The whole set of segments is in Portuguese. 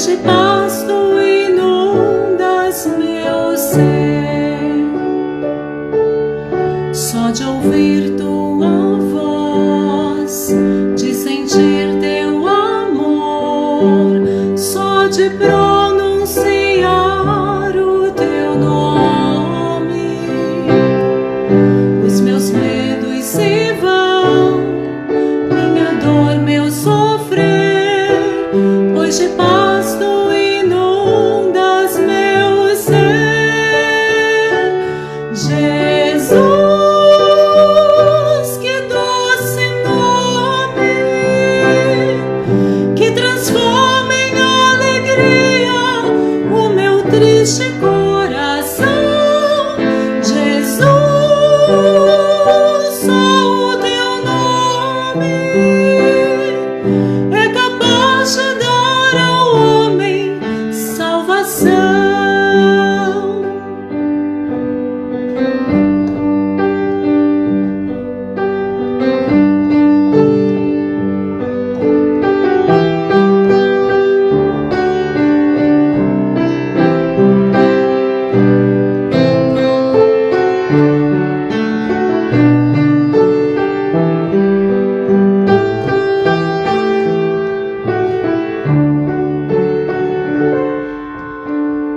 de paz tu inundas meu ser. Só de ouvir tua voz, de sentir teu amor, só de pronunciar o teu nome, os meus medos se vão, minha dor, meu sofrer, pois de paz tu inundas meu ser. Jesus, que doce nome, que transforma em alegria o meu triste coração. Jesus, só o teu nome é capaz de dar ao homem salvação.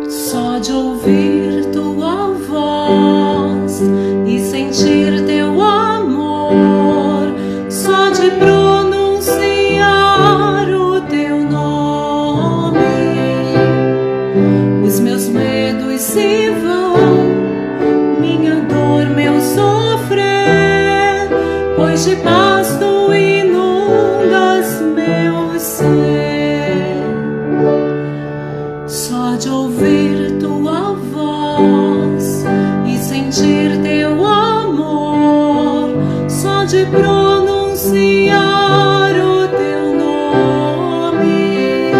Só de ouvir tua voz e sentir teu amor, só de pronunciar o teu nome, os meus medos se vão, minha dor, meu sofrer, pois de paz tu inundas meu ser. Só de ouvir tua voz e sentir teu amor, só de pronunciar o teu nome,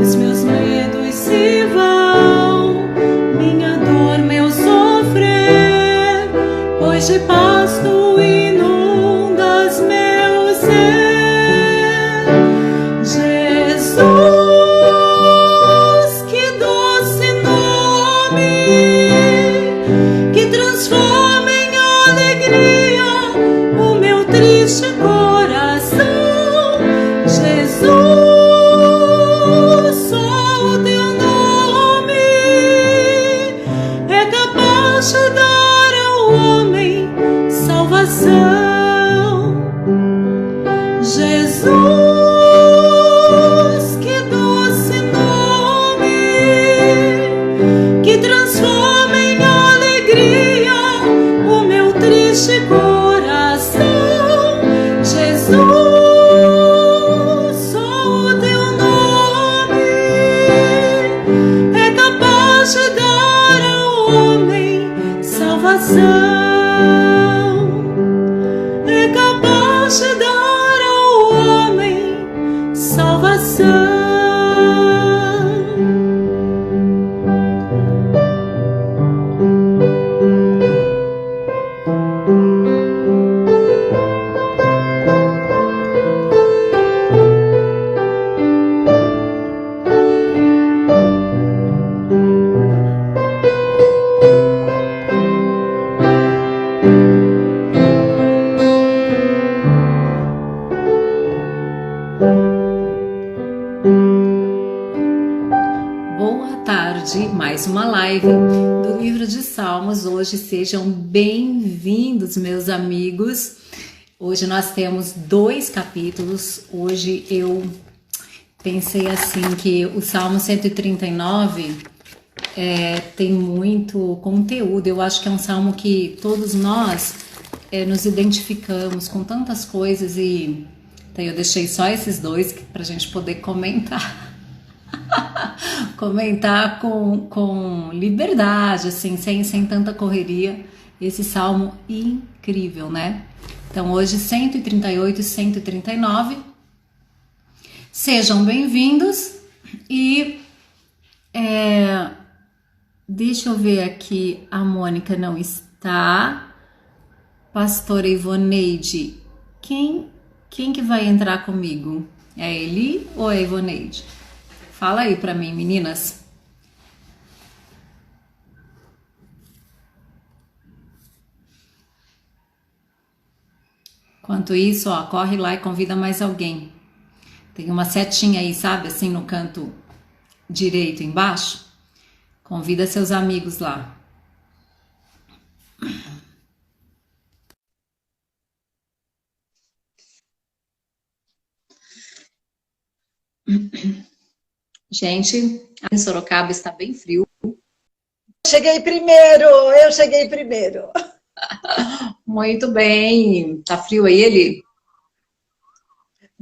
os meus medos se vão, minha dor, meu sofrer, pois de paz tu inundas meu ser. Jesus, que transforma em alegria o meu triste coração. Jesus, só o teu nome é capaz de dar ao homem salvação. Jesus, que doce nome, que transforma em alegria o meu triste coração. Jesus, só o teu nome é capaz de dar ao homem salvação. É capaz de dar ao homem salvação. Boa tarde, mais uma live do livro de Salmos. Hoje sejam bem-vindos, meus amigos. Hoje nós temos 2 capítulos. Hoje eu pensei assim que o Salmo 139 tem muito conteúdo. Eu acho que é um salmo que todos nós nos identificamos com tantas coisas, e então eu deixei só esses 2 para a gente poder comentar. Comentar com liberdade, assim, sem tanta correria, esse salmo incrível, né? Então hoje 138 e 139, sejam bem-vindos. E deixa eu ver aqui, a Mônica não está, Pastora Ivoneide, quem que vai entrar comigo? É a Eli ou é a Ivoneide? Fala aí para mim, meninas. Enquanto isso, ó, corre lá e convida mais alguém. Tem uma setinha aí, sabe, assim no canto direito embaixo. Convida seus amigos lá. Gente, em Sorocaba está bem frio. Eu cheguei primeiro. Muito bem. Tá frio aí, ele?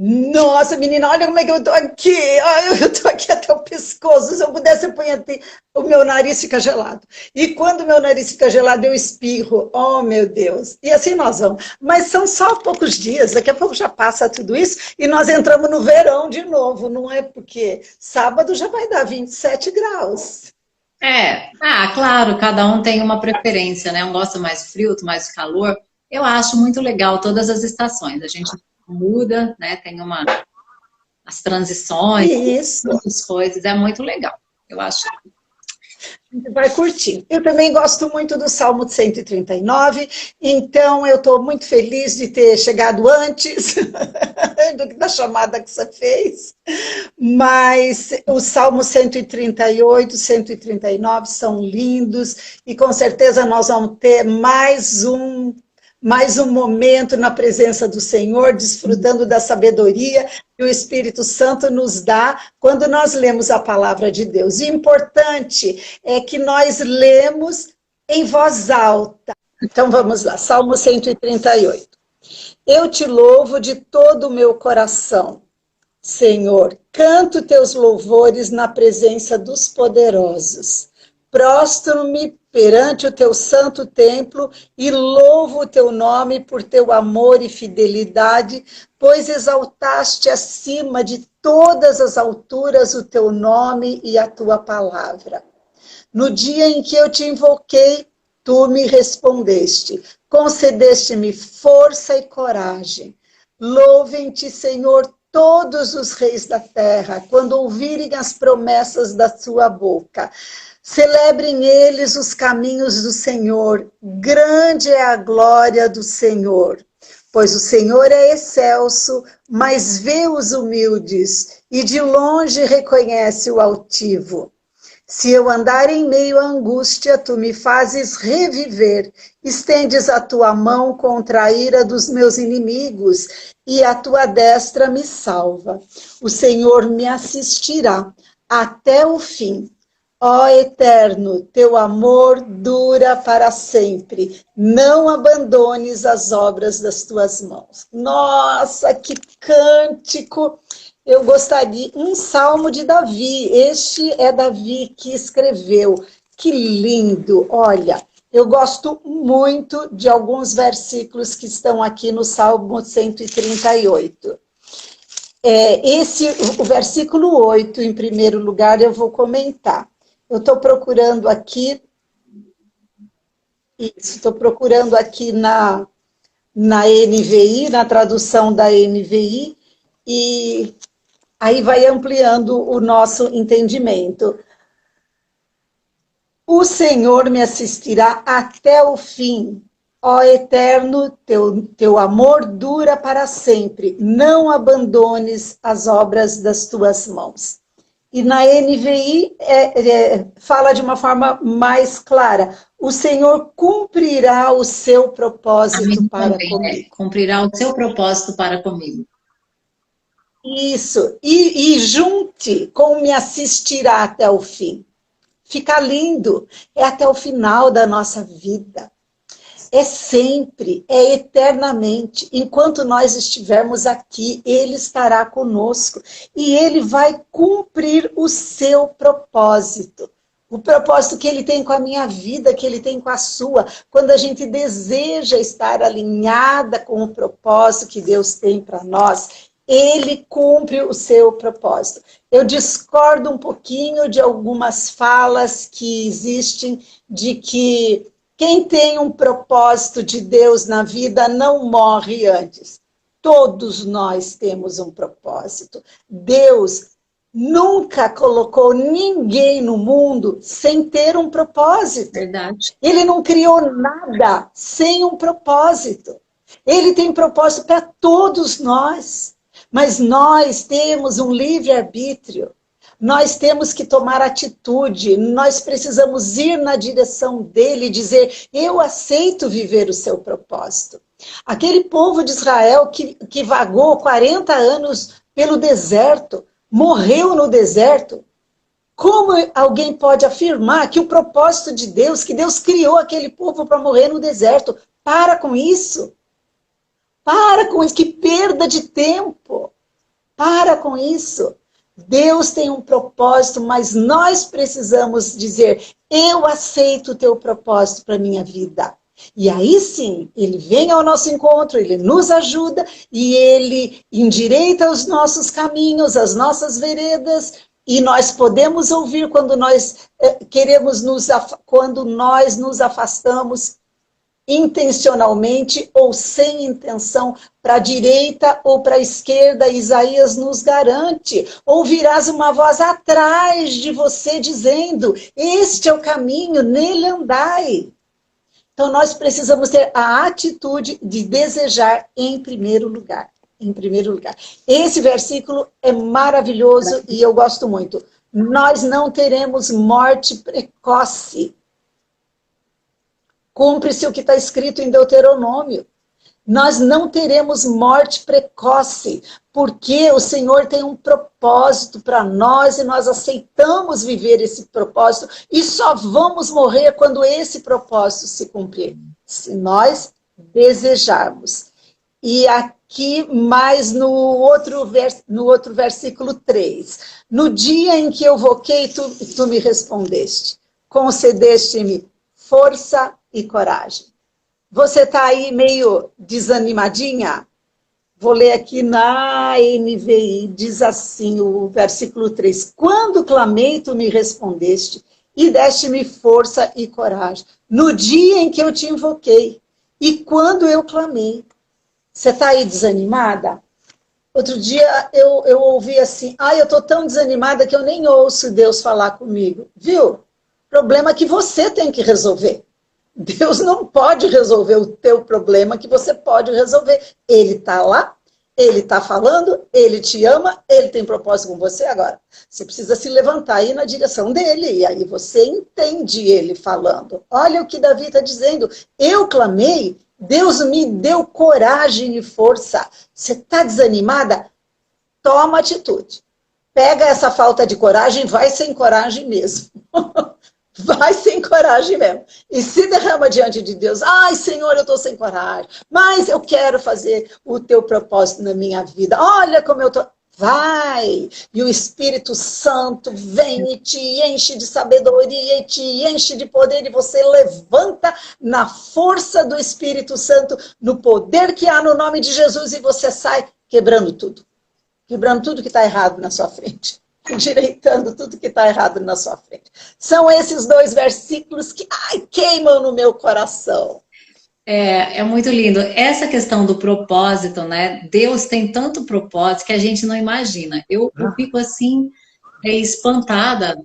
Nossa, menina, olha como é que eu tô aqui. Ai, eu tô aqui até o pescoço. Se eu pudesse, eu ponho aqui, o meu nariz fica gelado. E quando o meu nariz fica gelado, eu espirro. Oh, meu Deus. E assim nós vamos. Mas são só poucos dias, daqui a pouco já passa tudo isso e nós entramos no verão de novo, não é? Porque sábado já vai dar 27 graus. Claro, cada um tem uma preferência, né? Um gosta mais do frio, outro mais do calor. Eu acho muito legal todas as estações. A gente muda, né? Tem as transições, Isso. muitas coisas, é muito legal. Eu acho. Vai curtir. Eu também gosto muito do Salmo 139, então eu estou muito feliz de ter chegado antes da chamada que você fez, mas o Salmo 138, 139 são lindos e com certeza nós vamos ter mais um momento na presença do Senhor, desfrutando da sabedoria que o Espírito Santo nos dá quando nós lemos a palavra de Deus. E o importante é que nós lemos em voz alta. Então vamos lá, Salmo 138. Eu te louvo de todo o meu coração, Senhor. Canto teus louvores na presença dos poderosos. Prostro-me perante o teu santo templo e louvo o teu nome por teu amor e fidelidade, pois exaltaste acima de todas as alturas o teu nome e a tua palavra. No dia em que eu te invoquei, tu me respondeste, concedeste-me força e coragem. Louvem-te, Senhor, todos os reis da terra, quando ouvirem as promessas da sua boca. Celebrem eles os caminhos do Senhor, grande é a glória do Senhor. Pois o Senhor é excelso, mas vê os humildes, e de longe reconhece o altivo. Se eu andar em meio à angústia, tu me fazes reviver, estendes a tua mão contra a ira dos meus inimigos, e a tua destra me salva. O Senhor me assistirá até o fim. Ó Eterno, teu amor dura para sempre. Não abandones as obras das tuas mãos. Nossa, que cântico! Eu gostaria, um salmo de Davi. Este é Davi que escreveu. Que lindo! Olha, eu gosto muito de alguns versículos que estão aqui no Salmo 138. O versículo 8, em primeiro lugar, eu vou comentar. Eu estou procurando aqui na NVI, na tradução da NVI, e aí vai ampliando o nosso entendimento. O Senhor me assistirá até o fim. Ó Eterno, teu amor dura para sempre. Não abandones as obras das tuas mãos. E na NVI fala de uma forma mais clara. O Senhor cumprirá o seu propósito para comigo. Cumprirá o seu propósito para comigo. Isso. E junte com me assistirá até o fim. Fica lindo. É até o final da nossa vida. É sempre, é eternamente. Enquanto nós estivermos aqui, Ele estará conosco. E Ele vai cumprir o seu propósito. O propósito que Ele tem com a minha vida, que Ele tem com a sua. Quando a gente deseja estar alinhada com o propósito que Deus tem para nós, Ele cumpre o seu propósito. Eu discordo um pouquinho de algumas falas que existem de que quem tem um propósito de Deus na vida não morre antes. Todos nós temos um propósito. Deus nunca colocou ninguém no mundo sem ter um propósito. Verdade. Ele não criou nada sem um propósito. Ele tem propósito para todos nós. Mas nós temos um livre-arbítrio. Nós temos que tomar atitude. Nós precisamos ir na direção dele e dizer: eu aceito viver o seu propósito. Aquele povo de Israel que vagou 40 anos pelo deserto, morreu no deserto. Como alguém pode afirmar que o propósito de Deus, que Deus criou aquele povo para morrer no deserto? Para com isso. Para com isso, que perda de tempo. Para com isso. Deus tem um propósito, mas nós precisamos dizer: eu aceito o teu propósito para a minha vida. E aí sim, ele vem ao nosso encontro, ele nos ajuda e ele endireita os nossos caminhos, as nossas veredas, e nós podemos ouvir quando nós quando nós nos afastamos intencionalmente ou sem intenção, para a direita ou para a esquerda. Isaías nos garante: ouvirás uma voz atrás de você dizendo: este é o caminho, nele andai. Então nós precisamos ter a atitude de desejar em primeiro lugar. Em primeiro lugar. Esse versículo é maravilhoso e eu gosto muito. Nós não teremos morte precoce. Cumpre-se o que está escrito em Deuteronômio. Nós não teremos morte precoce, porque o Senhor tem um propósito para nós e nós aceitamos viver esse propósito e só vamos morrer quando esse propósito se cumprir, se nós desejarmos. E aqui mais no outro versículo 3. No dia em que eu voquei, tu me respondeste, concedeste-me força e coragem. Você está aí meio desanimadinha? Vou ler aqui na NVI, diz assim o versículo 3. Quando clamei, tu me respondeste e deste-me força e coragem. No dia em que eu te invoquei e quando eu clamei. Você está aí desanimada? Outro dia eu ouvi assim: eu estou tão desanimada que eu nem ouço Deus falar comigo. Viu? Problema que você tem que resolver. Deus não pode resolver o teu problema que você pode resolver. Ele está lá, ele está falando, ele te ama, ele tem propósito com você. Agora, você precisa se levantar e ir na direção dele, e aí você entende ele falando. Olha o que Davi está dizendo: eu clamei, Deus me deu coragem e força. Você está desanimada? Toma atitude. Pega essa falta de coragem, vai sem coragem mesmo. Vai sem coragem mesmo. E se derrama diante de Deus. Ai, Senhor, eu estou sem coragem. Mas eu quero fazer o teu propósito na minha vida. Olha como eu estou... Vai! E o Espírito Santo vem e te enche de sabedoria e te enche de poder. E você levanta na força do Espírito Santo, no poder que há no nome de Jesus. E você sai quebrando tudo. Quebrando tudo que está errado na sua frente. Endireitando tudo que está errado na sua frente. São esses dois versículos que queimam no meu coração. É muito lindo. Essa questão do propósito, né? Deus tem tanto propósito que a gente não imagina. Eu fico assim, espantada,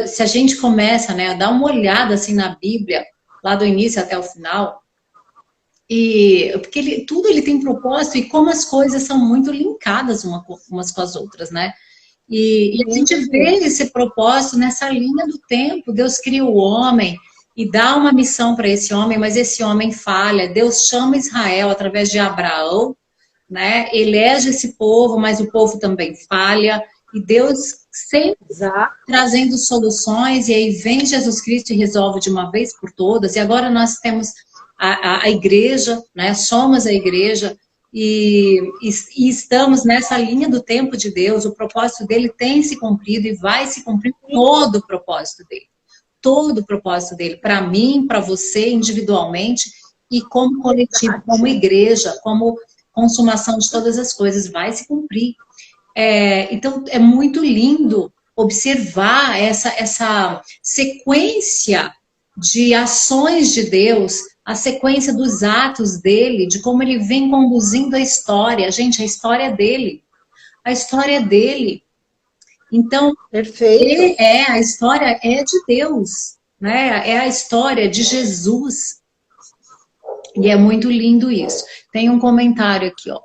se a gente começa, né, a dar uma olhada assim na Bíblia, lá do início até o final, porque tudo ele tem propósito e como as coisas são muito linkadas umas com as outras, né? E a gente vê esse propósito nessa linha do tempo. Deus cria o homem e dá uma missão para esse homem, mas esse homem falha. Deus chama Israel através de Abraão, né? Elege esse povo, mas o povo também falha. E Deus sempre trazendo soluções, e aí vem Jesus Cristo e resolve de uma vez por todas. E agora nós temos a igreja, né? Somos a igreja. E estamos nessa linha do tempo de Deus. O propósito dele tem se cumprido e vai se cumprir todo o propósito dele. Todo o propósito dele, para mim, para você individualmente e como coletivo, como igreja, como consumação de todas as coisas, vai se cumprir. Então, é muito lindo observar essa sequência de ações de Deus, a sequência dos atos dele, de como ele vem conduzindo a história. Gente, a história é dele. A história é dele. Então, Perfeito. a história é de Deus, né? É a história de Jesus. E é muito lindo isso. Tem um comentário aqui, ó.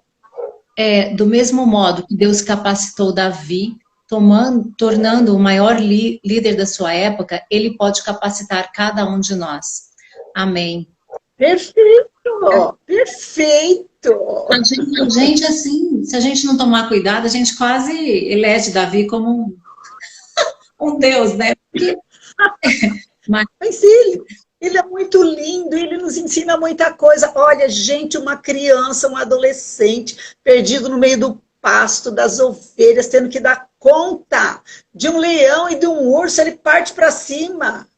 Do mesmo modo que Deus capacitou Davi, tornando o maior líder da sua época, ele pode capacitar cada um de nós. Amém. Perfeito. Perfeito. A gente, assim, se a gente não tomar cuidado, a gente quase elege Davi como um Deus, né? Mas ele é muito lindo, ele nos ensina muita coisa. Olha, gente, uma criança, um adolescente, perdido no meio do pasto, das ovelhas, tendo que dar conta de um leão e de um urso, ele parte para cima.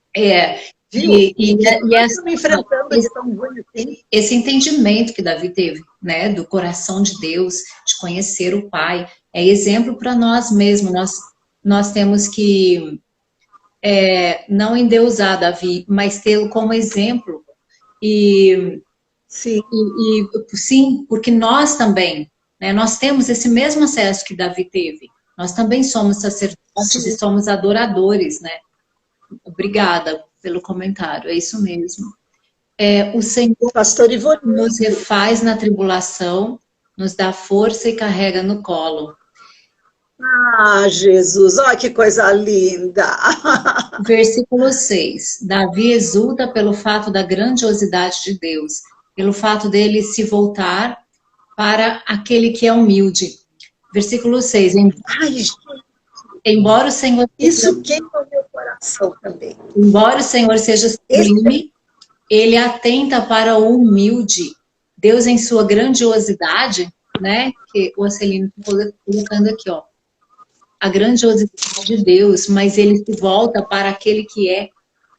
Viu? Enfrentando esse, tão bonitinho. Esse entendimento que Davi teve, né, do coração de Deus, de conhecer o Pai, é exemplo para nós mesmos. Nós temos que não endeusar Davi, mas tê-lo como exemplo. Sim. Sim, porque nós também, né, nós temos esse mesmo acesso que Davi teve. Nós também somos sacerdotes e somos adoradores, né? Obrigada pelo comentário, é isso mesmo. O Senhor nos refaz na tribulação, nos dá força e carrega no colo. Ah, Jesus, olha que coisa linda! Versículo 6. Davi exulta pelo fato da grandiosidade de Deus, pelo fato dele se voltar para aquele que é humilde. Versículo 6. Embora o Senhor... Isso queima o meu coração também. Embora o Senhor seja sublime, ele atenta para o humilde. Deus, em sua grandiosidade, né? Que o Acelino está colocando aqui, ó. A grandiosidade de Deus, mas ele se volta para aquele que é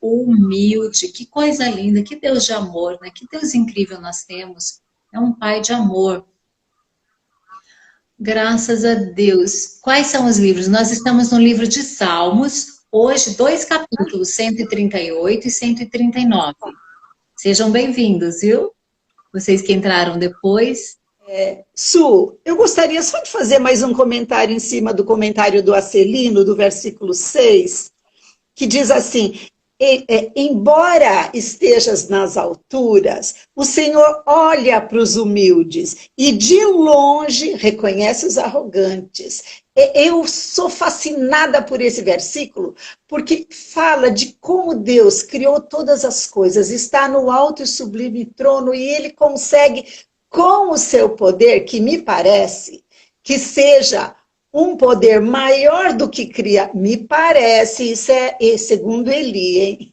humilde. Que coisa linda, que Deus de amor, né? Que Deus incrível nós temos. É um Pai de amor. Graças a Deus. Quais são os livros? Nós estamos no livro de Salmos, hoje 2 capítulos, 138 e 139. Sejam bem-vindos, viu? Vocês que entraram depois. Su, eu gostaria só de fazer mais um comentário em cima do comentário do Acelino, do versículo 6, que diz assim: embora estejas nas alturas, o Senhor olha para os humildes e de longe reconhece os arrogantes. Eu sou fascinada por esse versículo, porque fala de como Deus criou todas as coisas, está no alto e sublime trono, e Ele consegue, com o seu poder, que me parece que seja um poder maior do que cria, me parece, isso é segundo Eli, hein?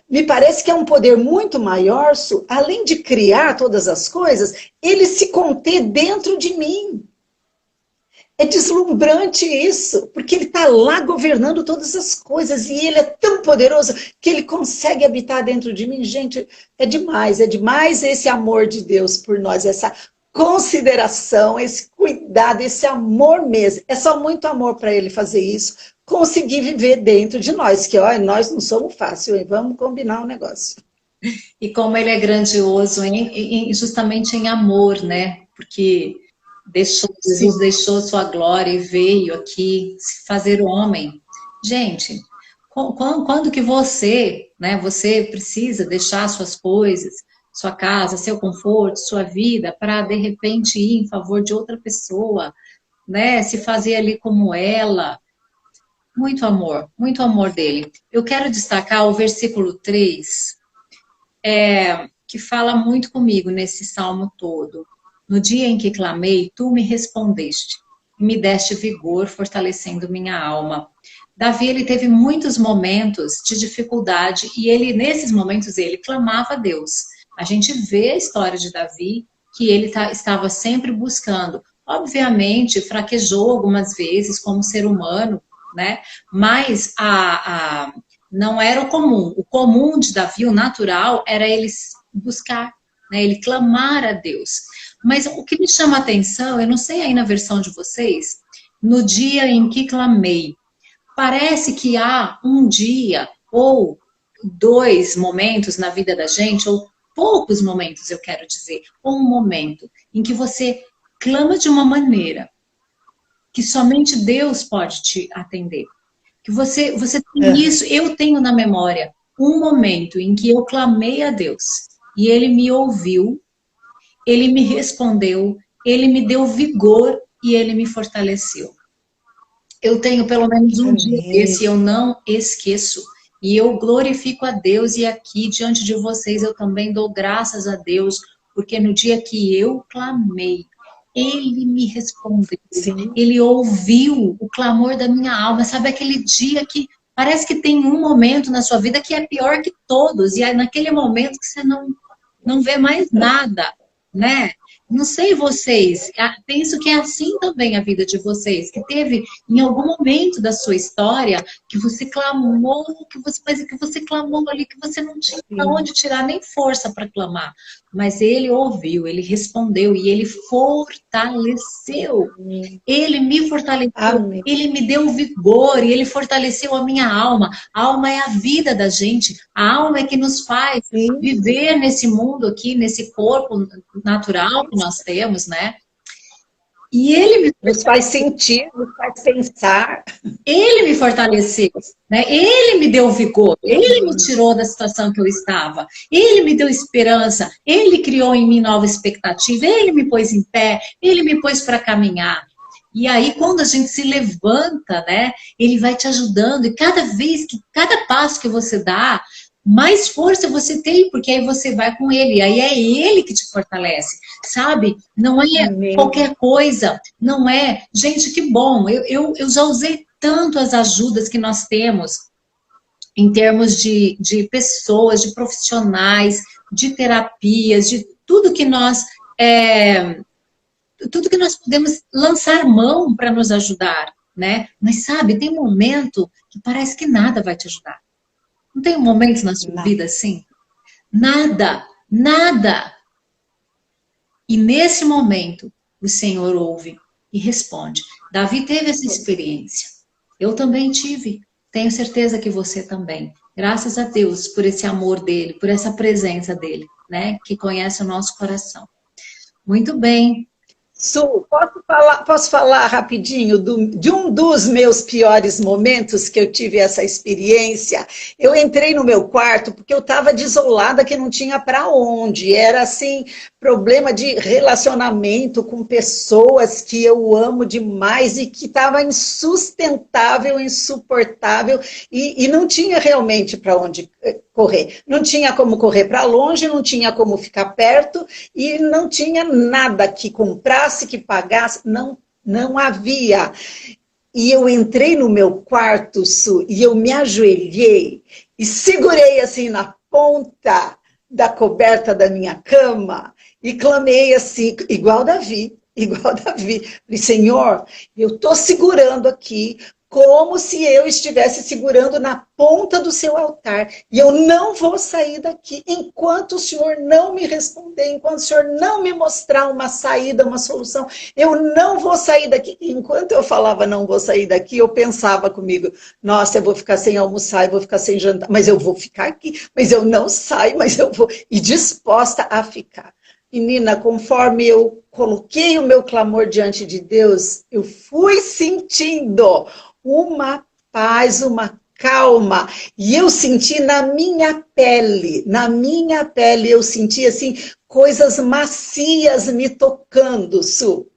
Me parece que é um poder muito maior, além de criar todas as coisas, ele se conter dentro de mim. É deslumbrante isso, porque ele está lá governando todas as coisas, e ele é tão poderoso que ele consegue habitar dentro de mim. Gente, é demais esse amor de Deus por nós, essa consideração, esse cuidado, esse amor mesmo. É só muito amor para ele fazer isso, conseguir viver dentro de nós, que olha, nós não somos fácil, hein? Vamos combinar um negócio. E como ele é grandioso, justamente em amor, né? Porque Jesus deixou sua glória e veio aqui se fazer homem. Gente, quando que você, né? Você precisa deixar suas coisas, sua casa, seu conforto, sua vida, para de repente ir em favor de outra pessoa, né? Se fazer ali como ela. Muito amor dele. Eu quero destacar o versículo 3, que fala muito comigo nesse salmo todo. No dia em que clamei, tu me respondeste, e me deste vigor, fortalecendo minha alma. Davi, ele teve muitos momentos de dificuldade, e ele, nesses momentos, ele clamava a Deus. A gente vê a história de Davi, que ele estava sempre buscando. Obviamente, fraquejou algumas vezes como ser humano, né? Mas não era o comum. O comum de Davi, o natural, era ele buscar, né? Ele clamar a Deus. Mas o que me chama a atenção, eu não sei aí na versão de vocês, no dia em que clamei, parece que há um dia ou 2 momentos na vida da gente, ou poucos momentos, eu quero dizer, ou um momento em que você clama de uma maneira que somente Deus pode te atender. Que você tem isso, eu tenho na memória um momento em que eu clamei a Deus e Ele me ouviu, Ele me respondeu, Ele me deu vigor e Ele me fortaleceu. Eu tenho pelo menos um dia desse, eu não esqueço. E eu glorifico a Deus e aqui diante de vocês eu também dou graças a Deus, porque no dia que eu clamei, Ele me respondeu. Sim. Ele ouviu o clamor da minha alma. Sabe aquele dia que parece que tem um momento na sua vida que é pior que todos, e é naquele momento que você não vê mais nada, né? Não sei vocês, penso que é assim também a vida de vocês, que teve em algum momento da sua história que você clamou, que você clamou ali, que você não tinha onde tirar nem força para clamar. Mas Ele ouviu, Ele respondeu e Ele fortaleceu. Ele me fortaleceu, Amém. Ele me deu vigor e Ele fortaleceu a minha alma. A alma é a vida da gente, a alma é que nos faz viver nesse mundo aqui, nesse corpo natural que nós temos, né? E Ele nos faz sentir, nos faz pensar. Ele me fortaleceu, né? Ele me deu vigor, Ele me tirou da situação que eu estava, Ele me deu esperança, Ele criou em mim nova expectativa, Ele me pôs em pé, Ele me pôs para caminhar. E aí, quando a gente se levanta, né? Ele vai te ajudando, e cada passo que você dá, mais força você tem, porque aí você vai com Ele, aí é Ele que te fortalece, sabe? Não é qualquer coisa, não é... Gente, que bom, eu já usei tanto as ajudas que nós temos, em termos de pessoas, de profissionais, de terapias, de tudo que nós podemos lançar mão para nos ajudar, né? Mas sabe, tem um momento que parece que nada vai te ajudar. Não tem um momento na sua vida assim? Nada, nada. E nesse momento, o Senhor ouve e responde. Davi teve essa experiência. Eu também tive. Tenho certeza que você também. Graças a Deus por esse amor dele, por essa presença dele, né? Que conhece o nosso coração. Muito bem. Su, posso falar rapidinho de um dos meus piores momentos que eu tive essa experiência? Eu entrei no meu quarto porque eu estava desolada, que não tinha para onde. Era assim, problema de relacionamento com pessoas que eu amo demais e que estava insustentável, insuportável e não tinha realmente para onde correr. Não tinha como correr para longe, não tinha como ficar perto e não tinha nada que comprasse, que pagasse, não havia. E eu entrei no meu quarto, Su, e eu me ajoelhei e segurei assim na ponta da coberta da minha cama e clamei assim, igual Davi. Falei, Senhor, eu estou segurando aqui como se eu estivesse segurando na ponta do seu altar. E eu não vou sair daqui enquanto o Senhor não me responder, enquanto o Senhor não me mostrar uma saída, uma solução. Eu não vou sair daqui. Enquanto eu falava não vou sair daqui, eu pensava comigo, nossa, eu vou ficar sem almoçar, eu vou ficar sem jantar, mas eu vou ficar aqui, mas eu não saio, mas eu vou. E disposta a ficar. Menina, conforme eu coloquei o meu clamor diante de Deus, eu fui sentindo uma paz, uma calma. E eu senti na minha pele, eu senti assim, coisas macias me tocando, Su.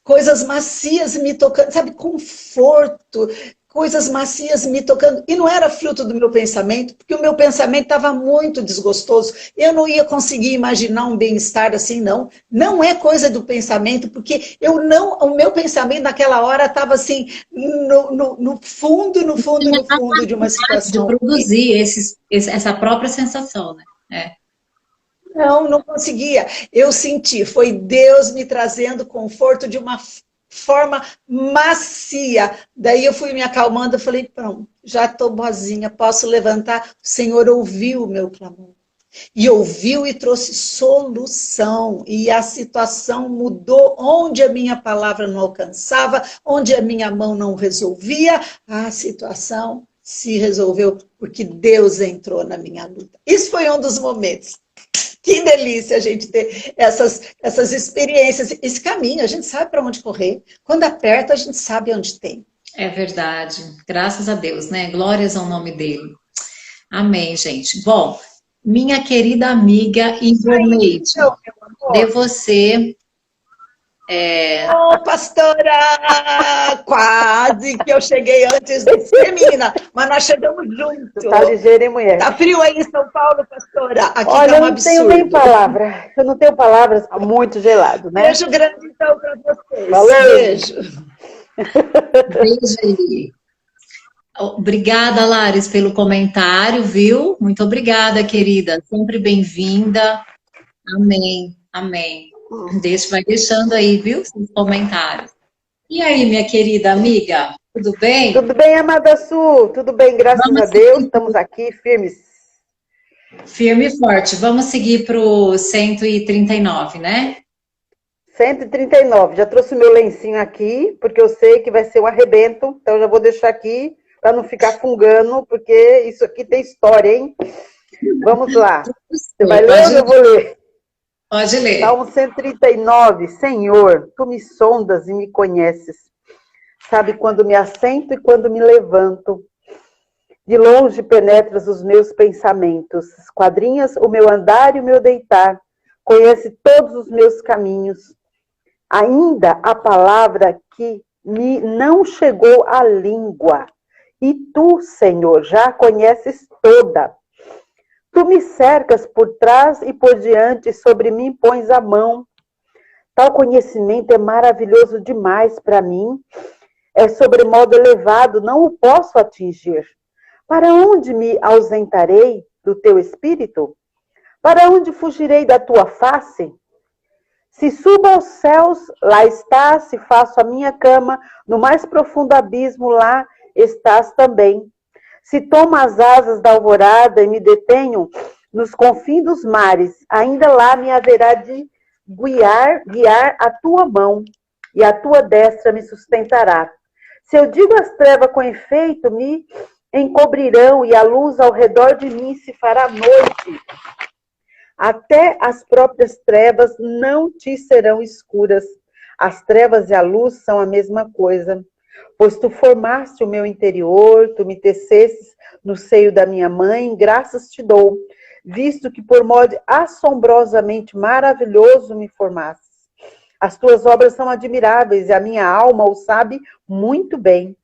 Coisas macias me tocando, sabe, conforto, coisas macias me tocando. E não era fruto do meu pensamento, porque o meu pensamento estava muito desgostoso. Eu não ia conseguir imaginar um bem-estar assim, não. Não é coisa do pensamento, porque o meu pensamento naquela hora estava assim, no fundo de uma situação. De produzir essa própria sensação, né? Não conseguia. Eu senti, foi Deus me trazendo conforto de uma forma macia. Daí eu fui me acalmando, eu falei, pronto, já estou boazinha, posso levantar. O Senhor ouviu o meu clamor. E ouviu e trouxe solução. E a situação mudou. Onde a minha palavra não alcançava, onde a minha mão não resolvia, a situação se resolveu, porque Deus entrou na minha luta. Isso foi um dos momentos Que delícia a gente ter essas experiências, esse caminho, a gente sabe para onde correr. Quando aperta, a gente sabe onde tem. É verdade. Graças a Deus, né? Glórias ao nome dele. Amém, gente. Bom, minha querida amiga Ivonete, Então, meu de amor. você. Ô, pastora! Quase que eu cheguei antes de você, menina, mas nós chegamos juntos. Tá ligeira, hein, mulher? Tá frio aí em São Paulo, pastora? Aqui Olha, tá eu um não tenho nem absurdo. palavra. Eu não tenho palavras, tá muito gelado, né? Beijo grande, então, para vocês. Valeu. Beijo. Beijo aí. Obrigada, Laris, pelo comentário, viu? Muito obrigada, querida. Sempre bem-vinda. Amém, amém. Vai deixando aí, viu, seus comentários. E aí, minha querida amiga, tudo bem? Tudo bem, amada Su? Tudo bem, graças Vamos a Deus. seguir. Estamos aqui firmes. Firme e forte. Vamos seguir para o 139, né? 139. Já trouxe meu lencinho aqui, porque eu sei que vai ser um arrebento. Então, já vou deixar aqui para não ficar fungando, porque isso aqui tem história, hein? Vamos lá. Você vai ler ou eu vou ler? Pode ler. Salmo 139. Senhor, tu me sondas e me conheces. Sabe quando me assento e quando me levanto. De longe penetras os meus pensamentos. Esquadrinhas o meu andar e o meu deitar. Conhece todos os meus caminhos. Ainda a palavra que me não chegou à língua. E tu, Senhor, já a conheces toda. Tu me cercas por trás e por diante, sobre mim pões a mão. Tal conhecimento é maravilhoso demais para mim. É sobremodo elevado, não o posso atingir. Para onde me ausentarei do teu espírito? Para onde fugirei da tua face? Se subo aos céus, lá estás. Se faço a minha cama, no mais profundo abismo, lá estás também. Se tomo as asas da alvorada e me detenho nos confins dos mares, ainda lá me haverá de guiar a tua mão, e a tua destra me sustentará. Se eu digo as trevas com efeito, me encobrirão, e a luz ao redor de mim se fará noite. Até as próprias trevas não te serão escuras. As trevas e a luz são a mesma coisa. Pois tu formaste o meu interior, tu me tecestes no seio da minha mãe, graças te dou, visto que por modo assombrosamente maravilhoso me formastes. As tuas obras são admiráveis e a minha alma o sabe muito bem.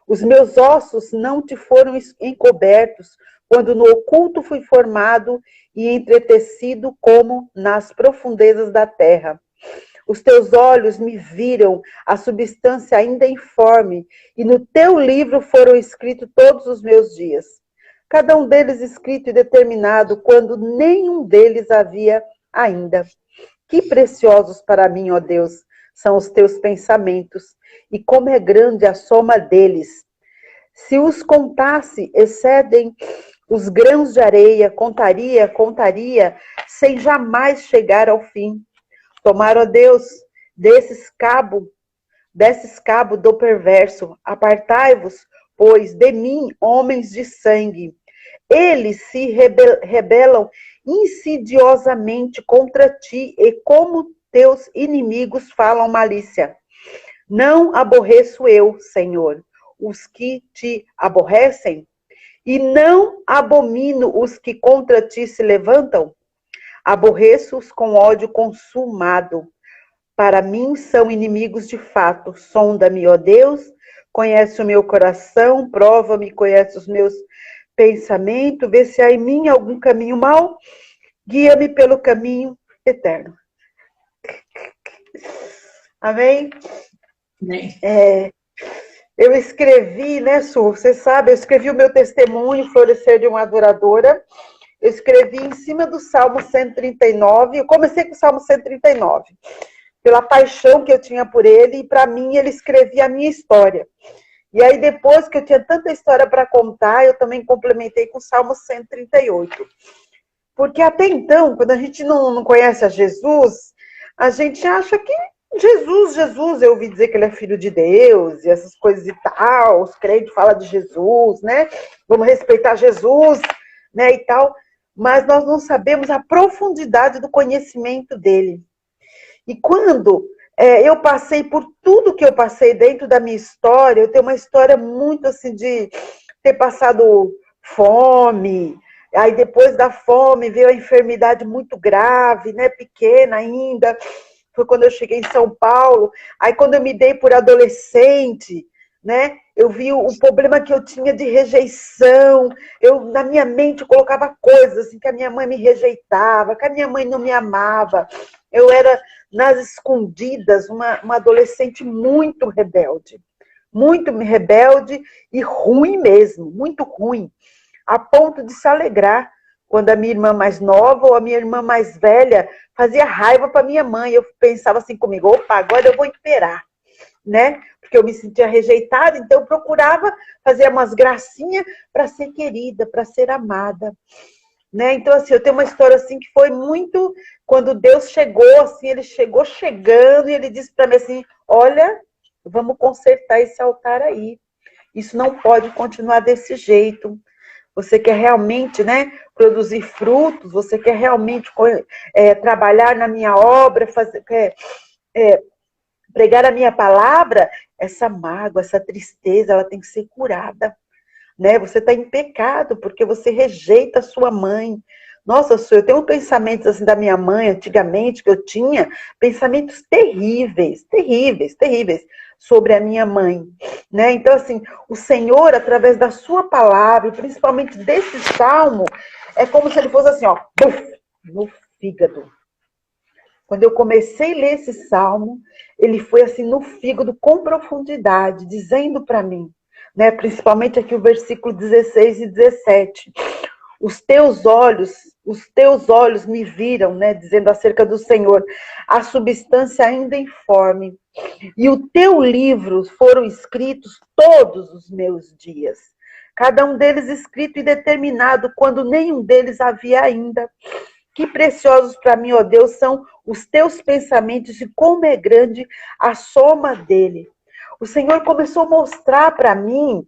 Os meus ossos não te foram encobertos, quando no oculto fui formado e entretecido como nas profundezas da terra. Os teus olhos me viram a substância ainda informe, e no teu livro foram escritos todos os meus dias. Cada um deles escrito e determinado, quando nenhum deles havia ainda. Que preciosos para mim, ó Deus, são os teus pensamentos, e como é grande a soma deles. Se os contasse, excedem os grãos de areia, contaria, sem jamais chegar ao fim. Tomar, ó Deus, desses cabo do perverso, apartai-vos, pois, de mim, homens de sangue. Eles se rebelam insidiosamente contra ti, e como teus inimigos falam malícia. Não aborreço eu, Senhor, os que te aborrecem, e não abomino os que contra ti se levantam. Aborreço-os com ódio consumado. Para mim são inimigos de fato. Sonda-me, ó Deus, conhece o meu coração, prova-me, conhece os meus pensamentos, vê se há em mim algum caminho mau, guia-me pelo caminho eterno. Amém? Eu escrevi, né, Su? Você sabe, eu escrevi o meu testemunho, Florescer de uma Adoradora. Eu escrevi em cima do Salmo 139. Eu comecei com o Salmo 139, pela paixão que eu tinha por ele, e para mim ele escrevia a minha história. E aí depois que eu tinha tanta história para contar, eu também complementei com o Salmo 138. Porque até então, quando a gente não conhece a Jesus, a gente acha que Jesus, eu ouvi dizer que ele é filho de Deus, e essas coisas e tal, os crentes falam de Jesus, né? Vamos respeitar Jesus, né, e tal. mas nós não sabemos a profundidade do conhecimento dele. E quando eu passei por tudo que eu passei dentro da minha história, eu tenho uma história muito assim de ter passado fome, aí depois da fome veio a enfermidade muito grave, né, pequena ainda, foi quando eu cheguei em São Paulo, aí quando eu me dei por adolescente, né, eu vi o problema que eu tinha de rejeição, na minha mente eu colocava coisas assim, que a minha mãe me rejeitava, que a minha mãe não me amava, eu era nas escondidas uma adolescente muito rebelde e ruim mesmo, muito ruim, a ponto de se alegrar quando a minha irmã mais nova ou a minha irmã mais velha fazia raiva para minha mãe. Eu pensava assim comigo, opa, agora eu vou imperar, né? Porque eu me sentia rejeitada, então eu procurava fazer umas gracinhas para ser querida, para ser amada, né? Então, assim, eu tenho uma história assim que foi muito... Quando Deus chegou, assim, ele chegou chegando e ele disse para mim assim, olha, vamos consertar esse altar aí. Isso não pode continuar desse jeito. Você quer realmente, né, produzir frutos, você quer realmente trabalhar na minha obra, pregar a minha palavra, essa mágoa, essa tristeza, ela tem que ser curada. Né? Você está em pecado porque você rejeita a sua mãe. Nossa, eu tenho pensamentos assim da minha mãe, antigamente, que eu tinha, pensamentos terríveis, terríveis, terríveis, sobre a minha mãe. Né? Então, assim, o Senhor, através da sua palavra, e principalmente desse salmo, é como se ele fosse assim, ó, no fígado. Quando eu comecei a ler esse salmo, ele foi assim no fígado, com profundidade, dizendo para mim, né, principalmente aqui o versículo 16 e 17. Os teus olhos me viram, né, dizendo acerca do Senhor, a substância ainda informe. E o teu livro foram escritos todos os meus dias. Cada um deles escrito e determinado, quando nenhum deles havia ainda. Que preciosos para mim, ó Deus, são os teus pensamentos e como é grande a soma dele. O Senhor começou a mostrar para mim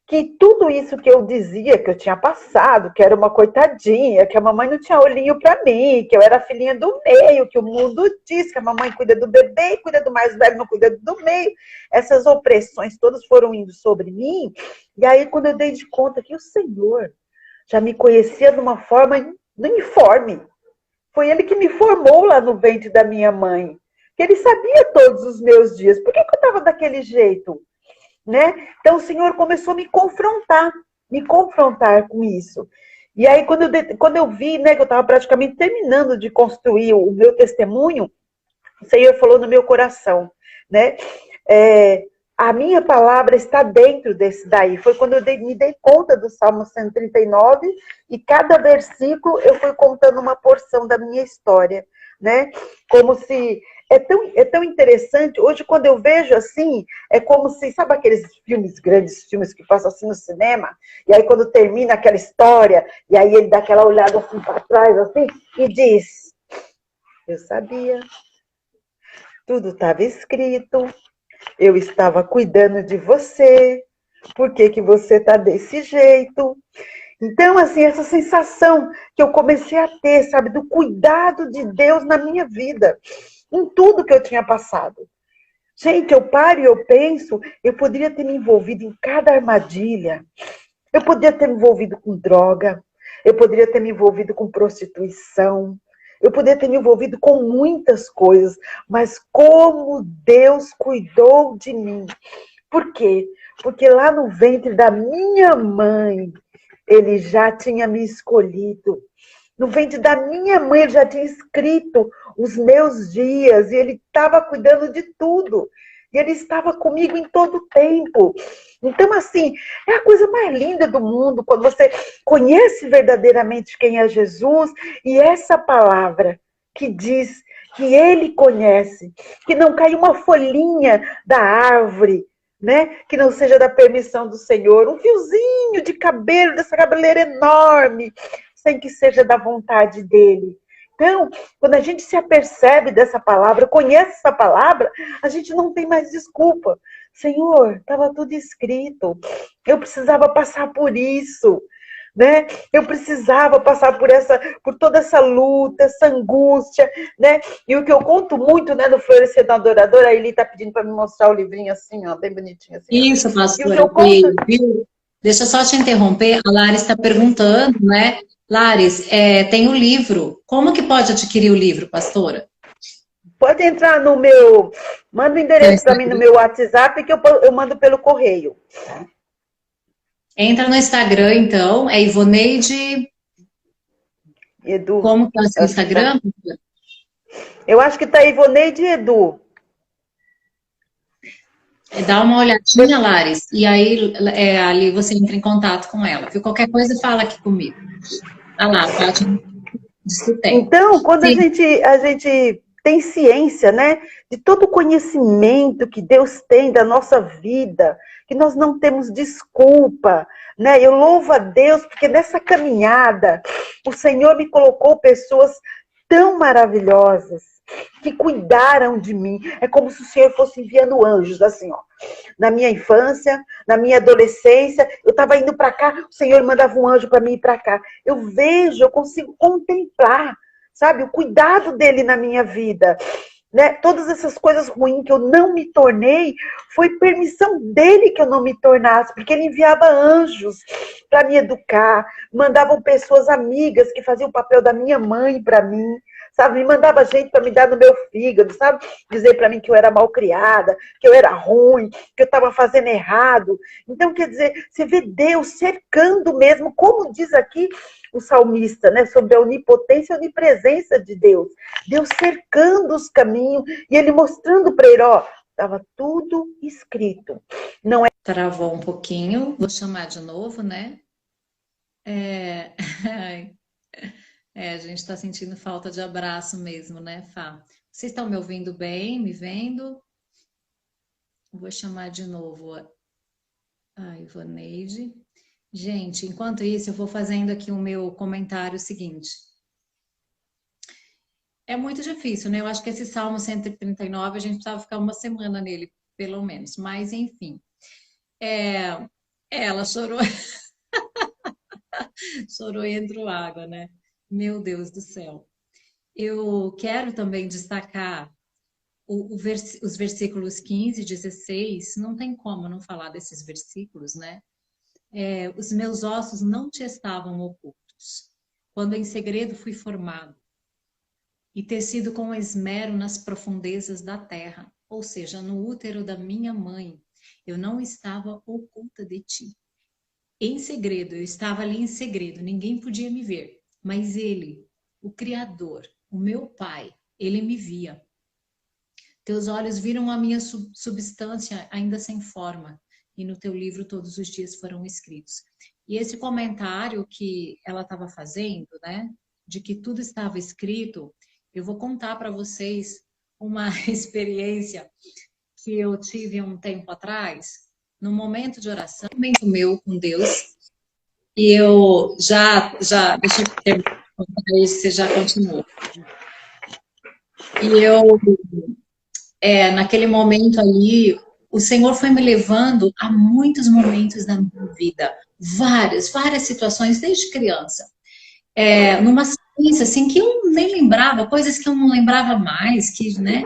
que tudo isso que eu dizia, que eu tinha passado, que era uma coitadinha, que a mamãe não tinha olhinho para mim, que eu era a filhinha do meio, que o mundo diz que a mamãe cuida do bebê e cuida do mais velho, não cuida do meio. Essas opressões todas foram indo sobre mim. E aí, quando eu dei de conta que o Senhor já me conhecia de uma forma uniforme, foi ele que me formou lá no ventre da minha mãe. Que ele sabia todos os meus dias. Por que eu estava daquele jeito? Né? Então o Senhor começou a me confrontar com isso. E aí quando eu vi, né, que eu estava praticamente terminando de construir o meu testemunho, o Senhor falou no meu coração, né? A minha palavra está dentro desse daí. Foi quando eu me dei conta do Salmo 139 e cada versículo eu fui contando uma porção da minha história, né? Como se... É tão interessante. Hoje, quando eu vejo assim, é como se... Sabe aqueles grandes filmes que passam assim no cinema? E aí, quando termina aquela história, e aí ele dá aquela olhada assim para trás, assim, e diz... Eu sabia. Tudo estava escrito. Eu estava cuidando de você. Por que que você está desse jeito? Então, assim, essa sensação que eu comecei a ter, sabe, do cuidado de Deus na minha vida, em tudo que eu tinha passado. Gente, eu paro e eu penso, eu poderia ter me envolvido em cada armadilha. Eu poderia ter me envolvido com droga. Eu poderia ter me envolvido com prostituição. Eu poderia ter me envolvido com muitas coisas. Mas como Deus cuidou de mim. Por quê? Porque lá no ventre da minha mãe, ele já tinha me escolhido. No ventre da minha mãe, ele já tinha escrito os meus dias. E ele estava cuidando de tudo. E ele estava comigo em todo o tempo. Então, assim, é a coisa mais linda do mundo, quando você conhece verdadeiramente quem é Jesus, e essa palavra que diz que ele conhece, que não cai uma folhinha da árvore, né? Que não seja da permissão do Senhor, um fiozinho de cabelo, dessa cabeleira enorme, sem que seja da vontade dele. Então, quando a gente se apercebe dessa palavra, conhece essa palavra, a gente não tem mais desculpa. Senhor, estava tudo escrito. Eu precisava passar por isso. né? Eu precisava passar por toda essa luta, essa angústia, né? E o que eu conto muito, né, no Florescer da Adoradora, a Eli tá pedindo para me mostrar o livrinho assim, ó, bem bonitinho assim, ó. Isso, E o que pastora. eu conto... Viu? Deixa eu só te interromper. A Laris está perguntando, né? Laris, tem o livro. Como que pode adquirir o livro, pastora? Pode entrar no meu... Manda o Seu endereço para mim no Instagram. meu WhatsApp que eu mando pelo correio. Entra no Instagram, então. É Ivoneide. Edu, Como que é o eu seu acho que tá. Instagram? Eu acho que tá Ivoneide e Edu. Dá uma olhadinha, Laris, e aí ali você entra em contato com ela. Viu? Qualquer coisa, fala aqui comigo. Ah lá, a Fátima diz que tem. Então, quando a Sim, gente tem ciência, né, de todo o conhecimento que Deus tem da nossa vida, que nós não temos desculpa, né? Eu louvo a Deus porque nessa caminhada o Senhor me colocou pessoas tão maravilhosas que cuidaram de mim. É como se o Senhor fosse enviando anjos, assim, ó. Na minha infância, na minha adolescência, eu estava indo para cá, o Senhor mandava um anjo para mim ir para cá. Eu vejo, eu consigo contemplar, sabe, o cuidado dele na minha vida. Né? Todas essas coisas ruins que eu não me tornei, foi permissão dele que eu não me tornasse, porque ele enviava anjos para me educar, mandavam pessoas amigas que faziam o papel da minha mãe para mim, sabe? Me mandava gente para me dar no meu fígado, sabe? Dizer para mim que eu era mal criada, que eu era ruim, que eu estava fazendo errado. Então, quer dizer, você vê Deus cercando mesmo, como diz aqui o salmista, né? Sobre a onipotência e a onipresença de Deus. Deus cercando os caminhos e ele mostrando para ele, ó, estava tudo escrito. Não é... travou um pouquinho. Vou chamar de novo, né? A gente está sentindo falta de abraço mesmo, né, Fá? Vocês estão me ouvindo bem? Me vendo? Vou chamar de novo a Ivoneide. Gente, enquanto isso, eu vou fazendo aqui o meu comentário seguinte. É muito difícil, né? Eu acho que esse Salmo 139, a gente precisava ficar uma semana nele, pelo menos. Mas, enfim. Ela chorou, chorou e entrou água, né? Meu Deus do céu. Eu quero também destacar os versículos 15 e 16. Não tem como não falar desses versículos, né? Os meus ossos não te estavam ocultos, quando em segredo fui formado e tecido com esmero nas profundezas da terra, ou seja, no útero da minha mãe, eu não estava oculta de ti. Em segredo, eu estava ali em segredo, ninguém podia me ver, mas ele, o Criador, o meu Pai, ele me via. Teus olhos viram a minha substância ainda sem forma, e no teu livro todos os dias foram escritos. E esse comentário que ela estava fazendo, né, de que tudo estava escrito, eu vou contar para vocês uma experiência que eu tive um tempo atrás, num momento de oração, um momento meu com Deus, e eu deixa eu terminar isso, você já continua. E naquele momento ali, o Senhor foi me levando a muitos momentos da minha vida, várias situações desde criança, numa sequência assim que eu nem lembrava, coisas que eu não lembrava mais, né?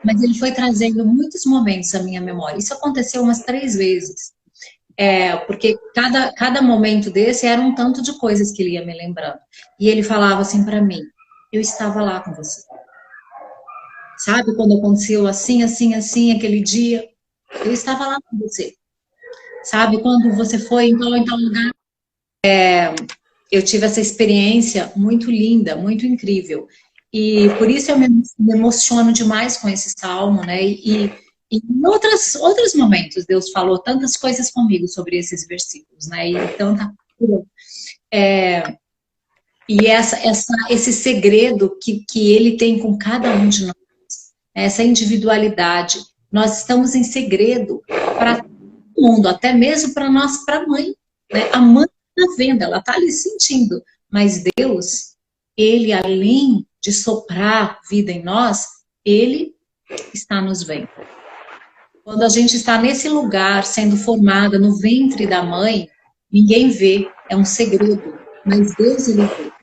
Mas ele foi trazendo muitos momentos à minha memória. Isso aconteceu umas 3 vezes, porque cada momento desse era um tanto de coisas que ele ia me lembrando. E ele falava assim para mim: eu estava lá com você. Sabe quando aconteceu assim, aquele dia? Eu estava lá com você. Sabe quando você foi em tal lugar? Eu tive essa experiência muito linda, muito incrível. E por isso eu me emociono demais com esse salmo, né? E em outros momentos Deus falou tantas coisas comigo sobre esses versículos, né? E tanta cura. E esse segredo que ele tem com cada um de nós, essa individualidade. Nós estamos em segredo para todo mundo, até mesmo para a mãe. Né? A mãe está vendo, ela está ali sentindo. Mas Deus, ele, além de soprar vida em nós, ele está nos vendo. Quando a gente está nesse lugar, sendo formada no ventre da mãe, Ninguém vê, é um segredo, mas Deus, ele vê.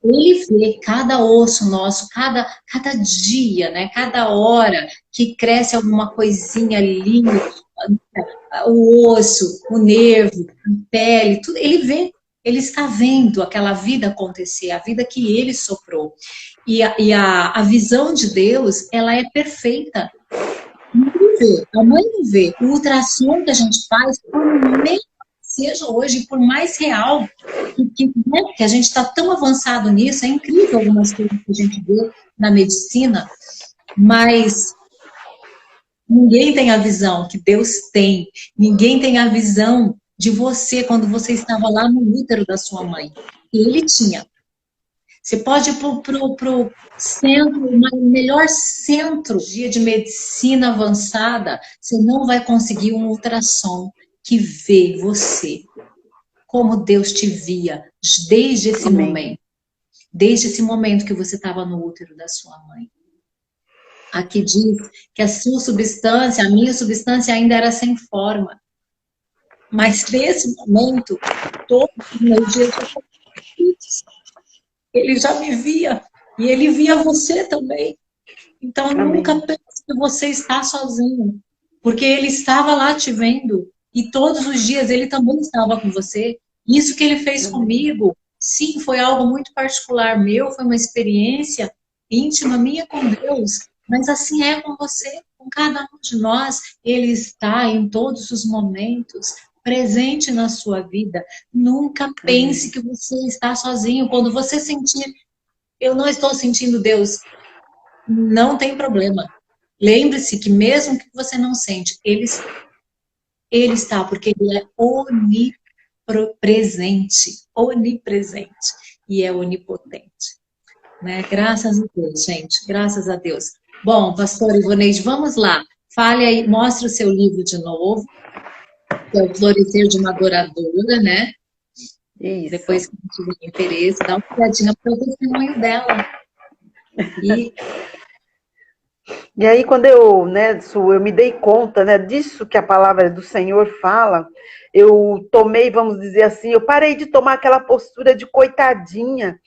Ele vê cada osso nosso, cada dia, né? Cada hora que cresce alguma coisinha ali, o osso, o nervo, a pele, tudo, ele vê, ele está vendo aquela vida acontecer, a vida que ele soprou. E a visão de Deus, ela é perfeita. Ninguém vê, a mãe não vê. O ultrassom que a gente faz, por menos que seja hoje, por mais real, né, que a gente está tão avançado nisso, é incrível algumas coisas que a gente vê na medicina, mas ninguém tem a visão que Deus tem. Ninguém tem a visão de você quando você estava lá no útero da sua mãe. E ele tinha. Você pode ir para o centro, o melhor centro de medicina avançada, você não vai conseguir um ultrassom que vê você, como Deus te via desde esse momento. Desde esse momento que você estava no útero da sua mãe. Aqui diz que a sua substância, a minha substância ainda era sem forma. Mas nesse momento, todos os meus dias já foram feitos. Ele já me via. E ele via você também. Então, nunca pense que você está sozinho. Porque ele estava lá te vendo. E todos os dias ele também estava com você. Isso que ele fez comigo, sim, foi algo muito particular meu. Foi uma experiência íntima minha com Deus. Mas assim é com você, com cada um de nós. Ele está em todos os momentos, presente na sua vida. Nunca pense que você está sozinho. Quando você sentir, eu não estou sentindo Deus, não tem problema. Lembre-se que mesmo que você não sente, Ele está, porque Ele é onipresente, e é onipotente. Né? Graças a Deus, gente, graças a Deus. Bom, pastor Ivoneide, vamos lá. Fale aí, mostre o seu livro de novo, que é o Florescer de uma Adoradora, né? Isso. Depois que tiver interesse, dá uma olhadinha para o testemunho dela. E aí, quando eu, né, eu me dei conta, né, disso que a palavra do Senhor fala, eu tomei, vamos dizer assim, eu parei de tomar aquela postura de coitadinha,